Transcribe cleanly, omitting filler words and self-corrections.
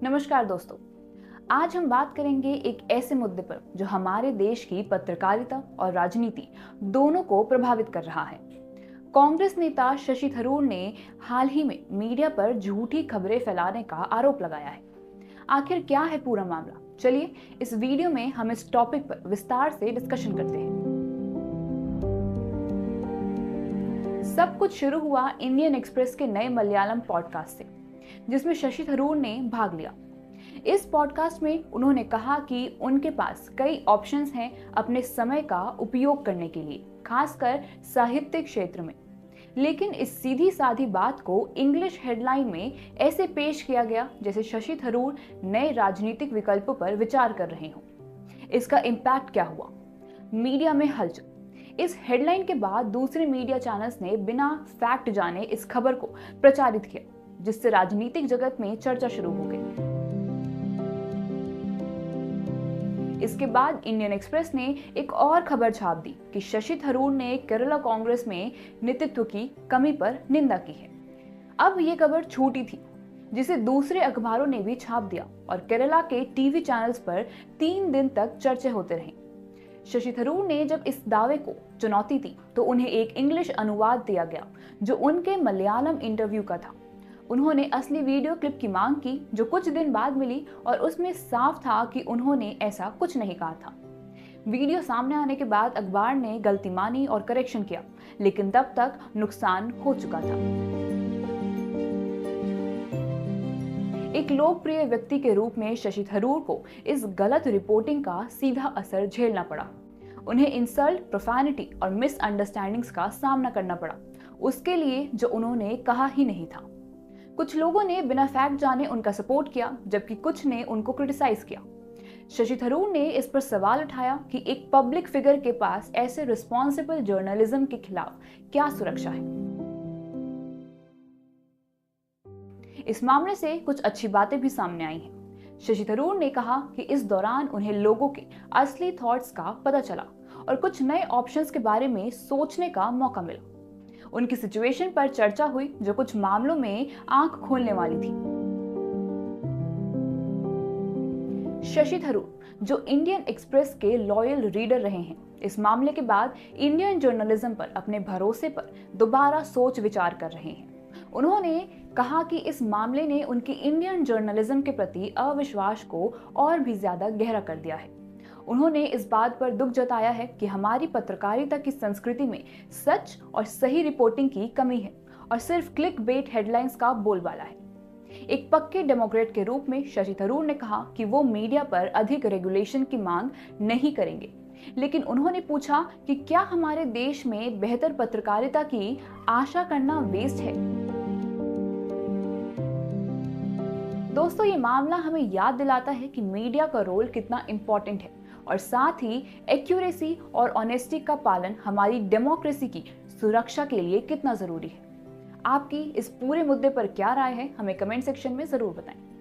नमस्कार दोस्तों। आज हम बात करेंगे एक ऐसे मुद्दे पर जो हमारे देश की पत्रकारिता और राजनीति दोनों को प्रभावित कर रहा है। कांग्रेस नेता शशि थरूर ने हाल ही में मीडिया पर झूठी खबरें फैलाने का आरोप लगाया है। आखिर क्या है पूरा मामला? चलिए इस वीडियो में हम इस टॉपिक पर विस्तार से डिस्कशन करते हैं। सब कुछ शुरू हुआ इंडियन एक्सप्रेस के नए मलयालम पॉडकास्ट से, जिसमें शशि थरूर ने भाग लिया। इस पॉडकास्ट में उन्होंने कहा कि उनके पास कई ऑप्शंस हैं अपने समय का उपयोग करने के लिए, खासकर साहित्यिक क्षेत्र में। लेकिन इस सीधी सादी बात को इंग्लिश हेडलाइन में ऐसे पेश किया गया जैसे शशि थरूर नए राजनीतिक विकल्पों पर विचार कर रहे हों। इसका इम्पैक्ट क्या हुआ? मीडिया में हलचल। इस हेडलाइन के बाद दूसरे मीडिया चैनल्स ने बिना फैक्ट जाने इस खबर को प्रचारित किया, जिससे राजनीतिक जगत में चर्चा शुरू हो गई। इसके बाद इंडियन एक्सप्रेस ने एक और खबर छाप दी कि शशि थरूर ने केरला कांग्रेस में नेतृत्व की कमी पर निंदा की है। अब ये खबर छूटी थी, जिसे दूसरे अखबारों ने भी छाप दिया और केरला के टीवी चैनल्स पर 3 दिन तक चर्चा होते रहे। शशि थरूर ने जब इस दावे को चुनौती दी तो उन्हें एक इंग्लिश अनुवाद दिया गया जो उनके मलयालम इंटरव्यू का था। उन्होंने असली वीडियो क्लिप की मांग की जो कुछ दिन बाद मिली और उसमें साफ था कि उन्होंने ऐसा कुछ नहीं कहा था। वीडियो सामने आने के बाद अखबार ने गलती मानी और करेक्शन किया, लेकिन तब तक नुकसान हो चुका था। एक लोकप्रिय व्यक्ति के रूप में शशि थरूर को इस गलत रिपोर्टिंग का सीधा असर झेलना पड़ा। उन्हें इंसल्ट, प्रोफैनिटी और मिसअंडरस्टैंडिंग्स का सामना करना पड़ा, उसके लिए जो उन्होंने कहा ही नहीं था। कुछ लोगों ने बिना फैक्ट जाने उनका सपोर्ट किया, जबकि कुछ ने उनको क्रिटिसाइज किया। शशि थरूर ने इस पर सवाल उठाया कि एक पब्लिक फिगर के पास ऐसे रिस्पॉन्सिबल जर्नलिज्म के खिलाफ क्या सुरक्षा है। इस मामले से कुछ अच्छी बातें भी सामने आई हैं। शशि थरूर ने कहा कि इस दौरान उन्हें लोगों के असली थॉट्स का पता चला और कुछ नए ऑप्शंस के बारे में सोचने का मौका मिला। उनकी सिचुएशन पर चर्चा हुई जो कुछ मामलों में आंख खोलने वाली थी। शशि थरूर, जो इंडियन एक्सप्रेस के लॉयल रीडर रहे हैं, इस मामले के बाद इंडियन जर्नलिज्म पर अपने भरोसे पर दोबारा सोच विचार कर रहे हैं। उन्होंने कहा कि इस मामले ने उनकी इंडियन जर्नलिज्म के प्रति अविश्वास को और भी ज्यादा गहरा कर दिया है। उन्होंने इस बात पर दुख जताया है कि हमारी पत्रकारिता की संस्कृति में सच और सही रिपोर्टिंग की कमी है और सिर्फ क्लिक बेट हेडलाइंस का बोलबाला है। एक पक्के डेमोक्रेट के रूप में शशि थरूर ने कहा कि वो मीडिया पर अधिक रेगुलेशन की मांग नहीं करेंगे, लेकिन उन्होंने पूछा कि क्या हमारे देश में बेहतर पत्रकारिता की आशा करना वेस्ट है। दोस्तों, ये मामला हमें याद दिलाता है कि मीडिया का रोल कितना इम्पोर्टेंट है और साथ ही एक्यूरेसी और ऑनेस्टी का पालन हमारी डेमोक्रेसी की सुरक्षा के लिए कितना जरूरी है। आपकी इस पूरे मुद्दे पर क्या राय है, हमें कमेंट सेक्शन में जरूर बताएं।